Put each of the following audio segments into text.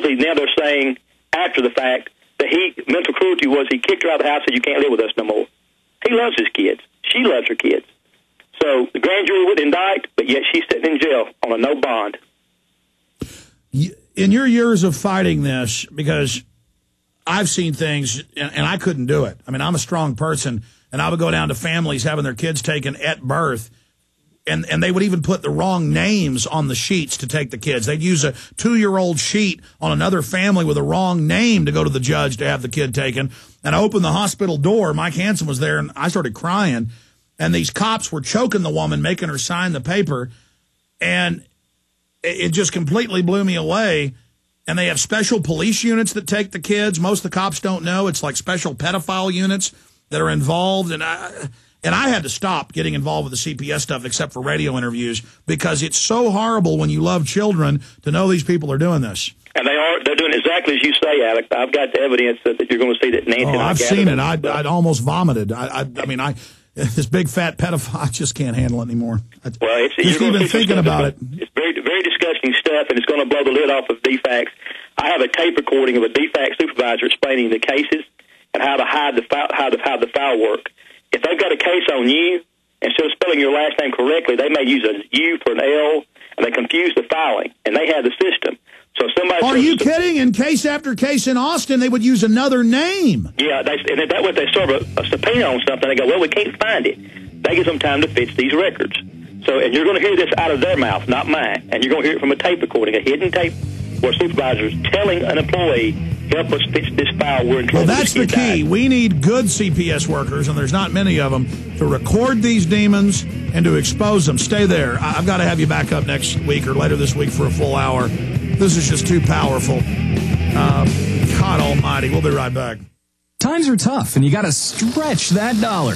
supposedly now they're saying after the fact that mental cruelty was he kicked her out of the house and said, you can't live with us no more. He loves his kids. She loves her kids. So the grand jury would indict, but yet she's sitting in jail on a no bond. In your years of fighting this, because I've seen things, and I couldn't do it. I mean, I'm a strong person, and I would go down to families having their kids taken at birth, and they would even put the wrong names on the sheets to take the kids. They'd use a 2-year-old sheet on another family with a wrong name to go to the judge to have the kid taken. And I opened the hospital door. Mike Hansen was there, and I started crying. And these cops were choking the woman, making her sign the paper. And it just completely blew me away. And they have special police units that take the kids. Most of the cops don't know. It's like special pedophile units that are involved. And I had to stop getting involved with the CPS stuff except for radio interviews because it's so horrible when you love children to know these people are doing this. And they're doing exactly as you say, Alex. I've got the evidence that you're going to see that Nancy and I I've seen it. I'd almost vomited. I mean, this big fat pedophile, I just can't handle it anymore. Well, just even thinking about it. It's very, very disgusting stuff, and it's going to blow the lid off of DFACS. I have a tape recording of a DFACS supervisor explaining the cases and how to hide the file work. If they've got a case on you, instead of spelling your last name correctly, they may use a U for an L, and they confuse the filing, and they have the system. So somebody. Are you kidding? In case after case in Austin, they would use another name. Yeah, and that way they serve a subpoena on something. They go, well, we can't find it. They give them time to fix these records. So, and you're going to hear this out of their mouth, not mine. And you're going to hear it from a tape recording, a hidden tape, where supervisors telling an employee, help us fix this file. We're in trouble. Well, that's the key. We need good CPS workers, and there's not many of them, to record these demons and to expose them. Stay there. I've got to have you back up next week or later this week for a full hour. This is just too powerful. God almighty. We'll be right back. Times are tough, and you got to stretch that dollar.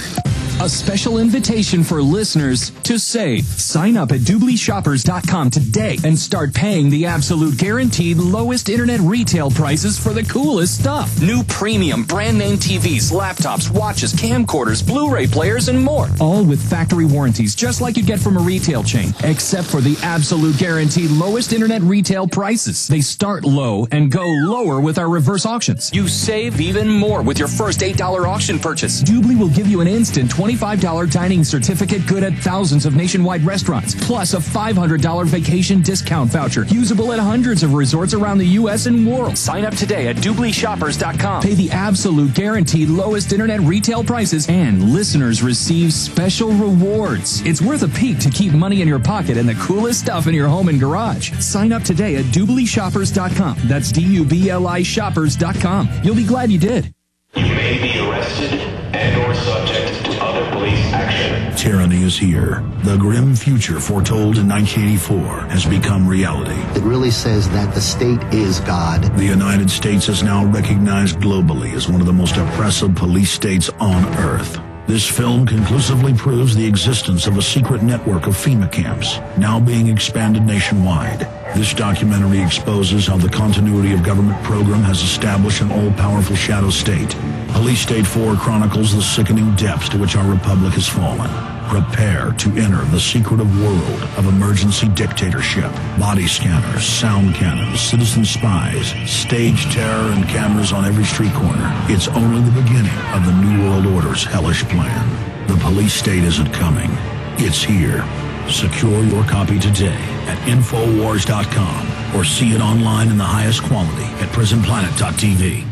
A special invitation for listeners to save. Sign up at DoubleShoppers.com today and start paying the absolute guaranteed lowest internet retail prices for the coolest stuff. New premium brand name TVs, laptops, watches, camcorders, Blu-ray players, and more. All with factory warranties, just like you'd get from a retail chain, except for the absolute guaranteed lowest internet retail prices. They start low and go lower with our reverse auctions. You save even more with your first $8 auction purchase. Doobly will give you an instant $25 dining certificate good at thousands of nationwide restaurants, plus a $500 vacation discount voucher, usable at hundreds of resorts around the U.S. and world. Sign up today at DoubleShoppers.com. Pay the absolute guaranteed lowest internet retail prices, and listeners receive special rewards. It's worth a peek to keep money in your pocket and the coolest stuff in your home and garage. Sign up today at DoubleShoppers.com. That's DUBLI Shoppers.com. You'll be glad you did. You may be arrested and or subject to other police action. Tyranny is here. The grim future foretold in 1984 has become reality. It really says that the state is God. The United States is now recognized globally as one of the most oppressive police states on Earth. This film conclusively proves the existence of a secret network of FEMA camps, now being expanded nationwide. This documentary exposes how the continuity of government program has established an all-powerful shadow state. Police State 4 chronicles the sickening depths to which our republic has fallen. Prepare to enter the secretive world of emergency dictatorship. Body scanners, sound cannons, citizen spies, stage terror, and cameras on every street corner. It's only the beginning of the New World Order's hellish plan. The police state isn't coming. It's here. Secure your copy today at Infowars.com or see it online in the highest quality at PrisonPlanet.tv.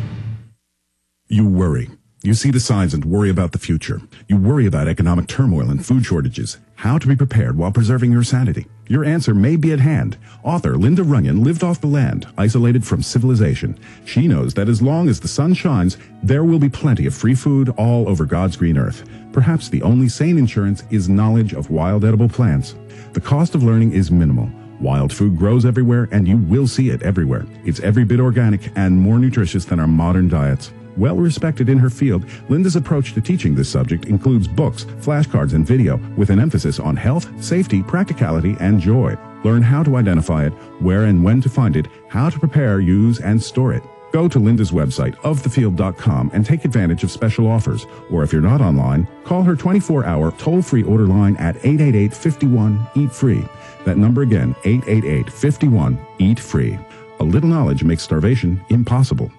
You worry. You see the signs and worry about the future. You worry about economic turmoil and food shortages. How to be prepared while preserving your sanity. Your answer may be at hand. Author Linda Runyon lived off the land, isolated from civilization. She knows that as long as the sun shines, there will be plenty of free food all over God's green earth. Perhaps the only sane insurance is knowledge of wild edible plants. The cost of learning is minimal. Wild food grows everywhere, and you will see it everywhere. It's every bit organic and more nutritious than our modern diets. Well respected in her field, Linda's approach to teaching this subject includes books, flashcards, and video with an emphasis on health, safety, practicality, and joy. Learn how to identify it, where and when to find it, how to prepare, use, and store it. Go to Linda's website, ofthefield.com, and take advantage of special offers. Or if you're not online, call her 24-hour toll-free order line at 888-51-EAT-FREE. That number again, 888-51-EAT-FREE. A little knowledge makes starvation impossible.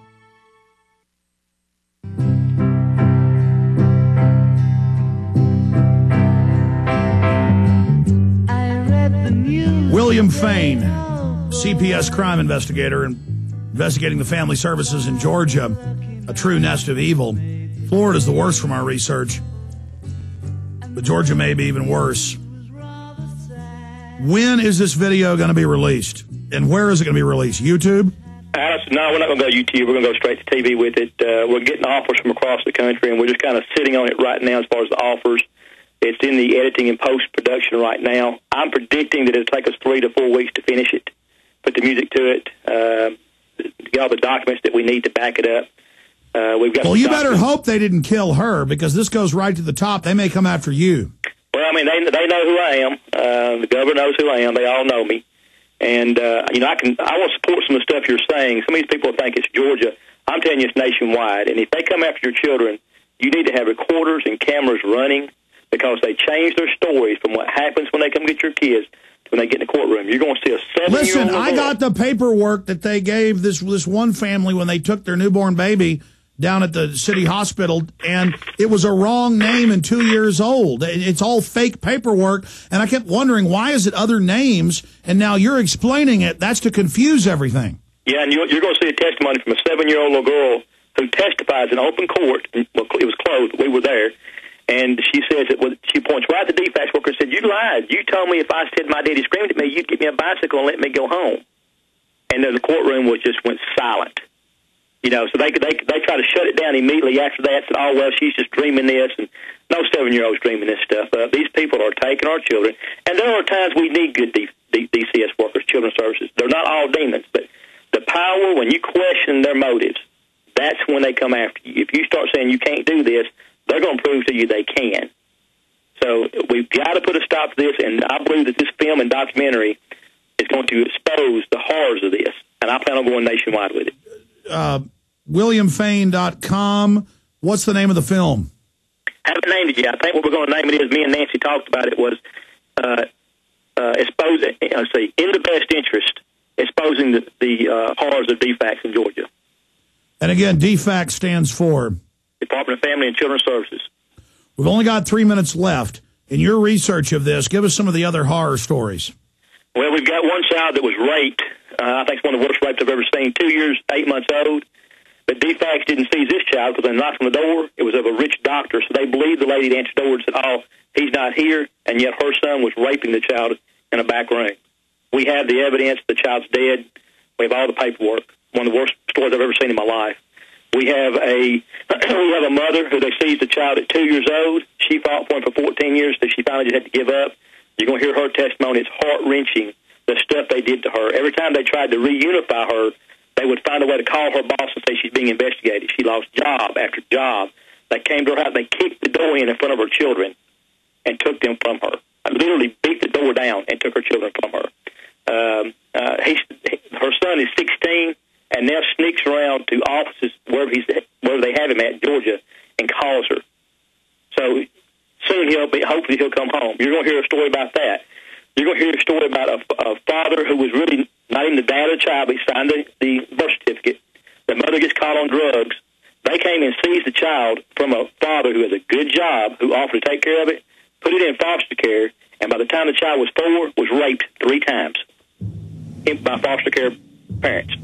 William Fain, CPS crime investigator, investigating the family services in Georgia, a true nest of evil. Florida's the worst from our research, but Georgia may be even worse. When is this video going to be released? And where is it going to be released? YouTube? No, we're not going to go to YouTube. We're going to go straight to TV with it. We're getting offers from across the country, and we're just kind of sitting on it right now as far as the offers. It's in the editing and post-production right now. I'm predicting that it'll take us 3 to 4 weeks to finish it, put the music to it, get all the documents that we need to back it up. We've got. Well, you better hope they didn't kill her, because this goes right to the top. They may come after you. Well, I mean, they know who I am. The governor knows who I am. They all know me. And, you know, I want to support some of the stuff you're saying. Some of these people think it's Georgia. I'm telling you it's nationwide. And if they come after your children, you need to have recorders and cameras running, because they change their stories from what happens when they come get your kids to when they get in the courtroom. You're going to see a 7-year-old. Listen, I got the paperwork that they gave this one family when they took their newborn baby down at the city hospital, and it was a wrong name and 2 years old. It's all fake paperwork, and I kept wondering, why is it other names? And now you're explaining it. That's to confuse everything. Yeah, and you're going to see a testimony from a 7-year-old little girl who testifies in open court. Well, it was closed. We were there. And she says that she points right at the defects worker and said, "You lied. You told me if I said my daddy screamed at me, you'd get me a bicycle and let me go home." And then the courtroom went silent. You know, so they try to shut it down immediately after that. Said, "Oh well, she's just dreaming this," and no 7-year-old's dreaming this stuff. These people are taking our children, and there are times we need good DCS workers, children's services. They're not all demons, but the power when you question their motives, that's when they come after you. If you start saying you can't do this, they're going to prove to you they can. So we've got to put a stop to this, and I believe that this film and documentary is going to expose the horrors of this, and I plan on going nationwide with it. WilliamFain.com. What's the name of the film? I haven't named it yet. I think what we're going to name it is, me and Nancy talked about it, was In the Best Interest, exposing the horrors of DFACS in Georgia. And again, DFACS stands for? Department of Family and Children's Services. We've only got 3 minutes left. In your research of this, give us some of the other horror stories. Well, we've got one child that was raped. I think it's one of the worst rapes I've ever seen. 2 years, 8 months old. But DFACS didn't seize this child because they knocked on the door. It was of a rich doctor, so they believed the lady that answered the door and said, "Oh, he's not here," and yet her son was raping the child in a back room. We have the evidence. The child's dead. We have all the paperwork. One of the worst stories I've ever seen in my life. We have a mother who they seized the child at 2 years old. She fought for him for 14 years, so she finally just had to give up. You're going to hear her testimony. It's heart-wrenching, the stuff they did to her. Every time they tried to reunify her, they would find a way to call her boss and say she's being investigated. She lost job after job. They came to her house. They kicked the door in front of her children and took them from her. I literally beat the door down and took her children from her. Her son is 16 and now sneaks around to offices wherever they have him at, Georgia, and calls her. So soon hopefully he'll come home. You're going to hear a story about that. You're going to hear a story about a father who was really not even the dad of the child, but he signed the birth certificate. The mother gets caught on drugs. They came and seized the child from a father who has a good job, who offered to take care of it, put it in foster care, and by the time the child was 4, was raped 3 times by foster care parents.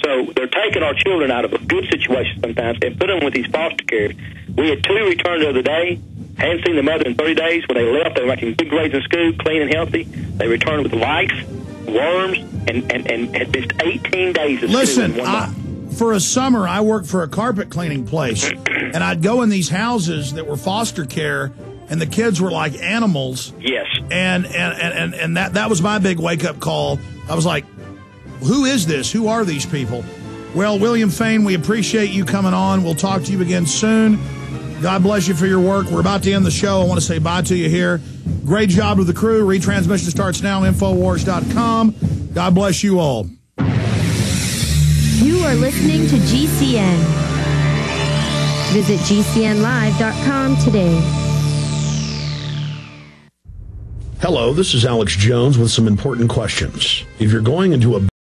So they're taking our children out of a good situation sometimes and put them with these foster care. We had 2 returned the other day. Hadn't seen the mother in 30 days. When they left, they were making good grades in school, clean and healthy. They returned with lice, worms, and had missed 18 days of school in 1 month. For a summer, I worked for a carpet cleaning place, and I'd go in these houses that were foster care, and the kids were like animals. Yes. And that was my big wake-up call. I was like, who is this? Who are these people? Well, William Fain, we appreciate you coming on. We'll talk to you again soon. God bless you for your work. We're about to end the show. I want to say bye to you here. Great job to the crew. Retransmission starts now on Infowars.com. God bless you all. You are listening to GCN. Visit GCNlive.com today. Hello, this is Alex Jones with some important questions. If you're going into a